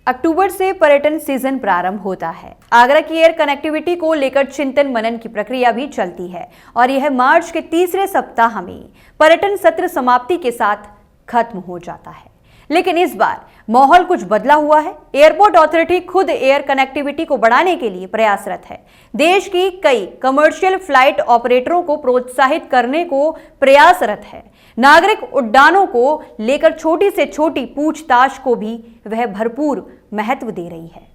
अक्टूबर से पर्यटन सीजन प्रारंभ होता है। आगरा की एयर कनेक्टिविटी को लेकर चिंतन मनन की प्रक्रिया भी चलती है और यह मार्च के तीसरे सप्ताह में पर्यटन सत्र समाप्ति के साथ खत्म हो जाता है। लेकिन इस बार माहौल कुछ बदला हुआ है। एयरपोर्ट अथॉरिटी खुद एयर कनेक्टिविटी को बढ़ाने के लिए प्रयासरत है। देश की कई कमर्शियल फ्लाइट ऑपरेटरों को प्रोत्साहित करने को प्रयासरत है। नागरिक उड्डानों को लेकर छोटी से छोटी पूछताछ को भी वह भरपूर महत्व दे रही है।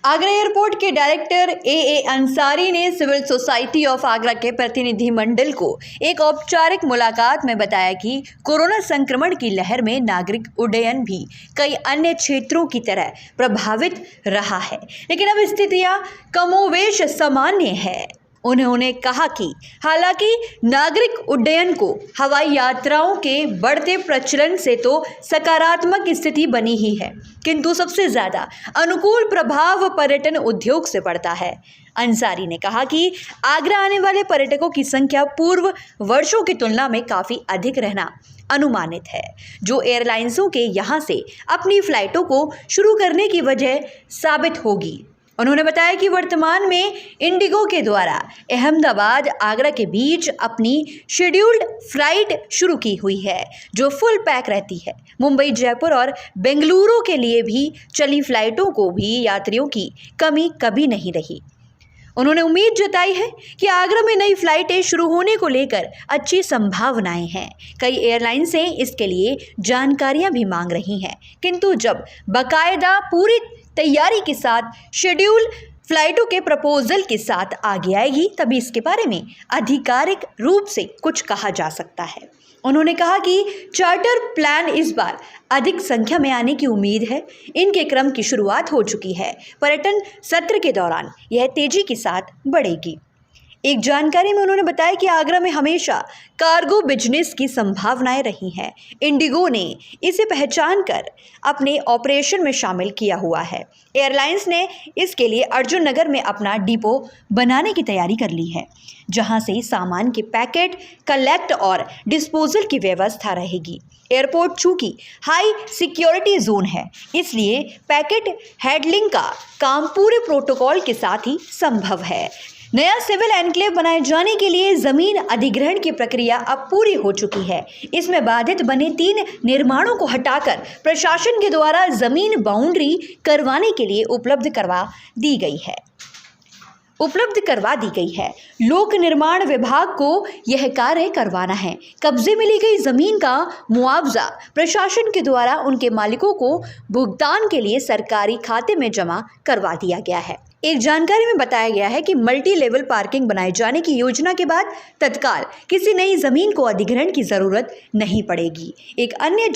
आगरा एयरपोर्ट के डायरेक्टर ए अंसारी ने सिविल सोसाइटी ऑफ आगरा के प्रतिनिधिमंडल को एक औपचारिक मुलाकात में बताया कि कोरोना संक्रमण की लहर में नागरिक उड्डयन भी कई अन्य क्षेत्रों की तरह प्रभावित रहा है, लेकिन अब स्थितियां कमोवेश सामान्य है। उन्होंने कहा कि हालांकि नागरिक उड्डयन को हवाई यात्राओं के बढ़ते प्रचलन से तो सकारात्मक स्थिति बनी ही है, किंतु सबसे ज्यादा अनुकूल प्रभाव पर्यटन उद्योग से पड़ता है। अंसारी ने कहा कि आगरा आने वाले पर्यटकों की संख्या पूर्व वर्षों की तुलना में काफी अधिक रहना अनुमानित है, जो एयरलाइंसों के यहां से अपनी फ्लाइटों को शुरू करने की वजह साबित होगी। उन्होंने बताया कि वर्तमान में इंडिगो के द्वारा अहमदाबाद आगरा के बीच अपनी शेड्यूल्ड फ्लाइट शुरू की हुई है, जो फुल पैक रहती है। मुंबई, जयपुर और बेंगलुरु के लिए भी चली फ्लाइटों को भी यात्रियों की कमी कभी नहीं रही। उन्होंने उम्मीद जताई है कि आगरा में नई फ्लाइटें शुरू होने को लेकर अच्छी संभावनाएं हैं। कई एयरलाइंसें इसके लिए जानकारियां भी मांग रही हैं, किंतु जब बाकायदा पूरी तैयारी के साथ शेड्यूल फ्लाइटों के प्रपोजल के साथ आगे आएगी, तभी इसके बारे में आधिकारिक रूप से कुछ कहा जा सकता है। उन्होंने कहा कि चार्टर प्लान इस बार अधिक संख्या में आने की उम्मीद है। इनके क्रम की शुरुआत हो चुकी है। पर्यटन सत्र के दौरान यह तेजी के साथ बढ़ेगी। एक जानकारी में उन्होंने बताया कि आगरा में हमेशा कार्गो बिजनेस की संभावनाएं रही हैं। इंडिगो ने इसे पहचान कर अपने ऑपरेशन में शामिल किया हुआ है। एयरलाइंस ने इसके लिए अर्जुन नगर में अपना डिपो बनाने की तैयारी कर ली है, जहां से सामान के पैकेट कलेक्ट और डिस्पोजल की व्यवस्था रहेगी। एयरपोर्ट चूंकि हाई सिक्योरिटी जोन है, इसलिए पैकेट हैंडलिंग का काम पूरे प्रोटोकॉल के साथ ही संभव है। नया सिविल एनक्लेव बनाए जाने के लिए जमीन अधिग्रहण की प्रक्रिया अब पूरी हो चुकी है। इसमें बाधित बने 3 निर्माणों को हटाकर प्रशासन के द्वारा जमीन बाउंड्री करवाने के लिए उपलब्ध करवा दी गई है। लोक निर्माण विभाग को यह कार्य करवाना है। कब्जे में ली गई जमीन का मुआवजा प्रशासन के द्वारा उनके मालिकों को भुगतान के लिए सरकारी खाते में जमा करवा दिया गया है। एक जानकारी में बताया गया है कि मल्टी लेवल पार्किंग बनाए जाने की योजना के बाद तत्काल किसी नई जमीन को अधिग्रहण की जरूरत नहीं पड़ेगी। एक अन्य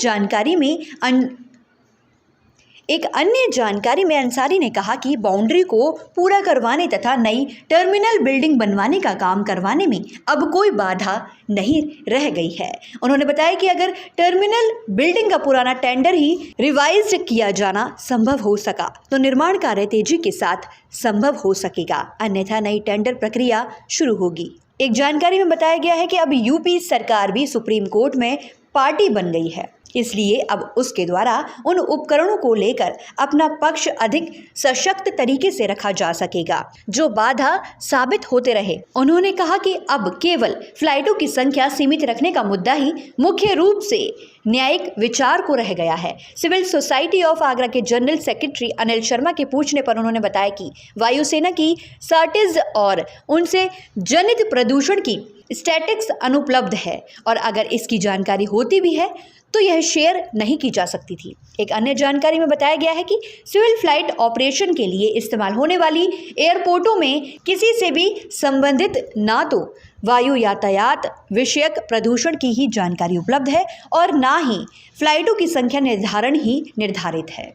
जानकारी में अंसारी ने कहा कि बाउंड्री को पूरा करवाने तथा नई टर्मिनल बिल्डिंग बनवाने का काम करवाने में अब कोई बाधा नहीं रह गई है। उन्होंने बताया कि अगर टर्मिनल बिल्डिंग का पुराना टेंडर ही रिवाइज किया जाना संभव हो सका तो निर्माण कार्य तेजी के साथ संभव हो सकेगा, अन्यथा नई टेंडर प्रक्रिया शुरू होगी। एक जानकारी में बताया गया है कि अब यूपी सरकार भी सुप्रीम कोर्ट में पार्टी बन गई है, इसलिए अब उसके द्वारा उन उपकरणों को लेकर अपना पक्ष अधिक सशक्त तरीके से रखा जा सकेगा, जो बाधा साबित होते रहे। उन्होंने कहा कि अब केवल फ्लाइटों की संख्या सीमित रखने का मुद्दा ही मुख्य रूप से न्यायिक विचार को रह गया है। सिविल सोसाइटी ऑफ आगरा के जनरल सेक्रेटरी अनिल शर्मा के पूछने पर उन्होंने बताया कि वायुसेना की सार्टिज और उनसे जनित प्रदूषण की स्टैटिक्स अनुपलब्ध है और अगर इसकी जानकारी होती भी है तो यह शेयर नहीं की जा सकती थी। एक अन्य जानकारी में बताया गया है कि सिविल फ्लाइट ऑपरेशन के लिए इस्तेमाल होने वाली एयरपोर्टों में किसी से भी संबंधित ना तो वायु यातायात विषयक प्रदूषण की ही जानकारी उपलब्ध है और ना ही फ्लाइटों की संख्या निर्धारित है।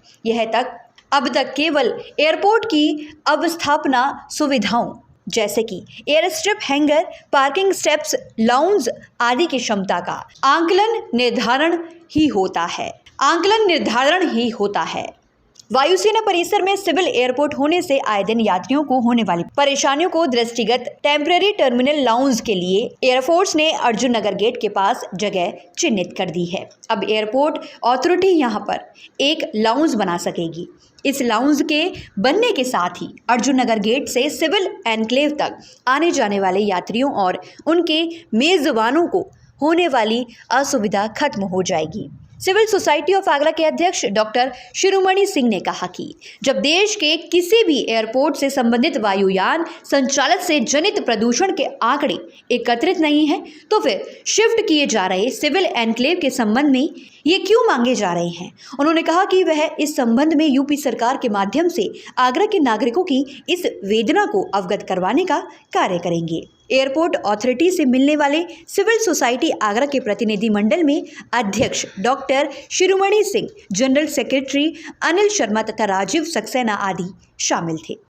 अब तक केवल एयरपोर्ट की अवस्थापना सुविधाओं जैसे कि air strip, hanger, parking steps, lounge आदि की क्षमता का आंकलन निर्धारण ही होता है। वायुसेना परिसर में सिविल एयरपोर्ट होने से आए दिन यात्रियों को होने वाली परेशानियों को दृष्टिगत टेम्परेरी टर्मिनल लाउंज के लिए एयरफोर्स ने अर्जुन नगर गेट के पास जगह चिन्हित कर दी है। अब एयरपोर्ट अथॉरिटी यहां पर एक लाउंज बना सकेगी। इस लाउंज के बनने के साथ ही अर्जुन नगर गेट से सिविल एनक्लेव तक आने जाने वाले यात्रियों और उनके मेजबानों को होने वाली असुविधा खत्म हो जाएगी। सिविल सोसाइटी ऑफ आगरा के अध्यक्ष डॉक्टर शिरोमणि सिंह ने कहा कि जब देश के किसी भी एयरपोर्ट से संबंधित वायुयान संचालक से जनित प्रदूषण के आंकड़े एकत्रित नहीं है तो फिर शिफ्ट किए जा रहे सिविल एनक्लेव के संबंध में ये क्यों मांगे जा रहे हैं। उन्होंने कहा कि वह इस संबंध में यूपी सरकार के माध्यम से आगरा के नागरिकों की इस वेदना को अवगत करवाने का कार्य करेंगे। एयरपोर्ट अथॉरिटी से मिलने वाले सिविल सोसाइटी आगरा के प्रतिनिधि मंडल में अध्यक्ष डॉक्टर शिरोमणि सिंह, जनरल सेक्रेटरी अनिल शर्मा तथा राजीव सक्सेना आदि शामिल थे।